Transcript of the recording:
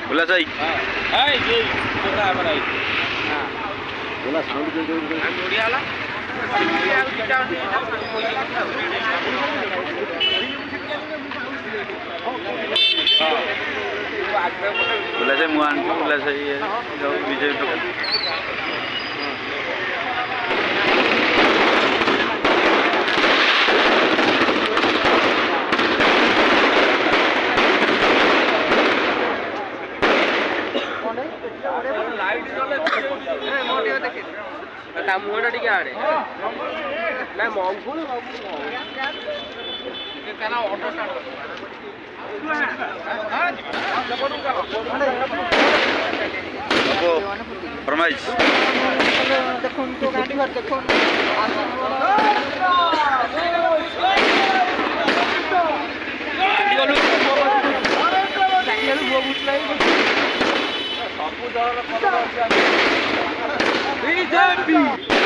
बोला सही हां ये छोटा बनाई हां बोला साउंड दे दो जोड़ी वाला बोला से मुआन बोला सही है जो विजय तो मुहटा टिके आड़े ना मौंगू ऑटो स्टार्ट फरमाइश দেখুন তো গাড়ি ঘর দেখুন বিজেপি